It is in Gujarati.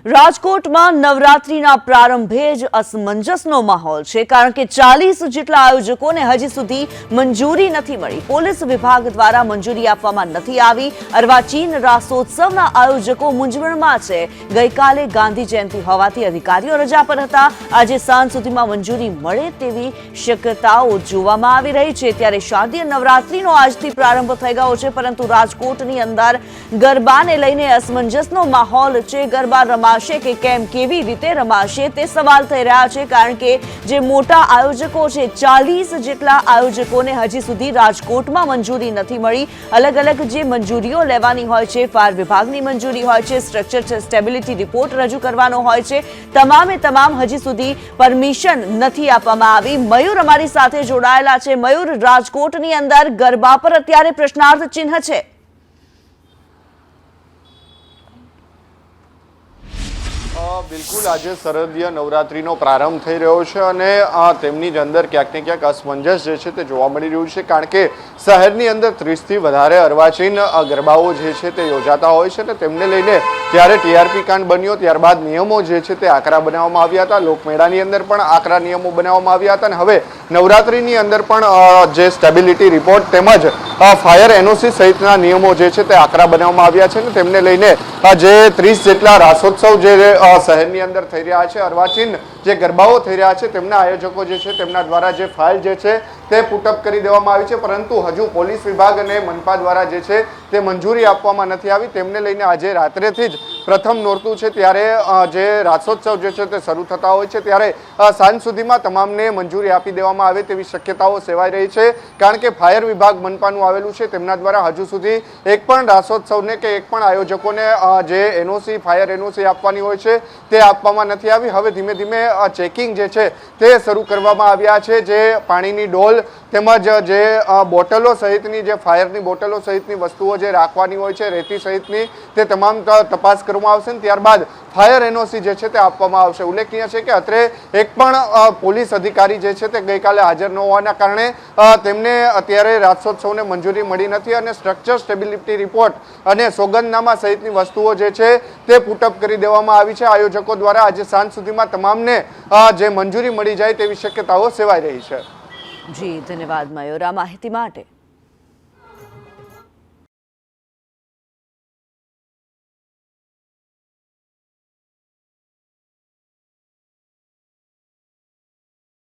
રાજકોટમાં નવરાત્રીના પ્રારંભે જ અસમંજસનો માહોલ છે, કારણ કે 40 જેટલા આયોજકોને હજી સુધી મંજૂરી નથી મળી. પોલીસ વિભાગ દ્વારા મંજૂરી આપવામાં નથી આવી. અર્વાચીન રાસોત્સવના આયોજકો મૂંઝવણમાં છે. ગઈકાલે ગાંધી જયંતિ હોવાથી અધિકારીઓ રજા પર હતા. આજે સાંજ સુધીમાં મંજૂરી મળે તેવી શક્યતાઓ જોવામાં આવી રહી છે. ત્યારે શારદીય નવરાત્રીનો આજથી પ્રારંભ થઈ ગયો છે, પરંતુ રાજકોટની અંદર ગરબાને લઈને અસમંજસનો માહોલ છે. ગરબા રમાશે કે કેમ, કેવી રીતે રમાશે તે સવાલ થઈ રહ્યા છે, કારણ કે જે મોટા આયોજકો છે 40 જેટલા આયોજકોને હજી સુધી રાજકોટમાં મંજૂરી નથી મળી. અલગ અલગ જે મંજૂરીઓ લેવાની હોય છે, ફાયર વિભાગની મંજૂરી હોય છે, સ્ટ્રક્ચર સ્ટેબિલિટી રિપોર્ટ રજૂ કરવાનો હોય છે, તમામે તમામ હજી સુધી પરમિશન નથી આપવામાં આવી. મયુર અમારી સાથે જોડાયેલા છે. મયુર, રાજકોટની અંદર ગરબા પર અત્યારે પ્રશ્નાર્થ ચિહ્ન છે. બિલકુલ, આજે શરદીય નવરાત્રીનો પ્રારંભ થઈ રહ્યો છે અને તેમની જ અંદર ક્યાંક ને ક્યાંક અસમંજસ જે છે તે જોવા મળી રહ્યું છે, કારણ કે શહેરની અંદર 30થી વધારે અર્વાચીન ગરબાઓ જે છે તે યોજાતા હોય છે અને તેમને લઈને ત્યારે ટીઆરપી કાંડ બન્યો, ત્યારબાદ નિયમો જે છે તે આકરા બનાવવામાં આવ્યા હતા. લોકમેળાની અંદર પણ આકરા નિયમો બનાવવામાં આવ્યા હતા અને હવે નવરાત્રીની અંદર પણ જે સ્ટેબિલિટી રિપોર્ટ તેમજ ફાયર એનઓસી સહિતના નિયમો જે છે તે આકરા બનાવવામાં આવ્યા છે અને તેમને લઈને જે 30 જેટલા રાસોત્સવ જે શહેરની અંદર થઈ રહ્યા છે, અર્વાચીન જે ગરબાઓ થઈ રહ્યા છે, તેમના આયોજકો જે છે તેમના દ્વારા જે ફાઇલ જે છે તે પુટઅપ કરી દેવામાં આવી છે, પરંતુ હજુ પોલીસ વિભાગ અને મનપા દ્વારા જે છે તે મંજૂરી આપવામાં નથી આવી. તેમને લઈને આજે રાત્રેથી જ પ્રથમ નોરતું છે, ત્યારે જે રાસોત્સવ જે છે તે શરૂ થતા હોય છે, ત્યારે સાંજ સુધીમાં તમામને મંજૂરી આપી દેવામાં આવે તેવી શક્યતાઓ સેવાઈ રહી છે, કારણ કે ફાયર વિભાગ મનપાનું આવેલું છે, તેમના દ્વારા હજુ સુધી એક પણ રાસોત્સવને કે એક પણ આયોજકોને જે એનઓસી ફાયર એનઓસી આપવાની હોય છે તે આપવામાં નથી આવી. હવે ધીમે ધીમે ચેકિંગ જે છે તે શરૂ કરવામાં આવ્યા છે. જે પાણીની ડોલ તેમજ જે બોટલો સહિતની, જે ફાયરની બોટલો સહિતની વસ્તુઓ જે રાખવાની હોય છે, રેતી સહિતની, તે તમામ તપાસ કરવામાં આવશે અને ત્યારબાદ ફાયર એનઓસી જે છે તે આપવામાં આવશે. ઉલ્લેખનીય છે કે અત્રે એક પણ પોલીસ અધિકારી જે છે તે ગઈકાલે હાજર ન હોવાના કારણે તેમને અત્યારે રાસોત્સવને મંજૂરી મળી નથી અને સ્ટ્રક્ચર સ્ટેબિલિટી રિપોર્ટ અને સોગંદનામા સહિતની વસ્તુઓ જે છે તે પુટઅપ કરી દેવામાં આવી છે આયોજકો દ્વારા. આજે સાંજ સુધીમાં તમામને જે મંજૂરી મળી જાય તેવી શક્યતાઓ સેવાઈ રહી છે. જી, ધન્યવાદ મયુર આ માહિતી માટે.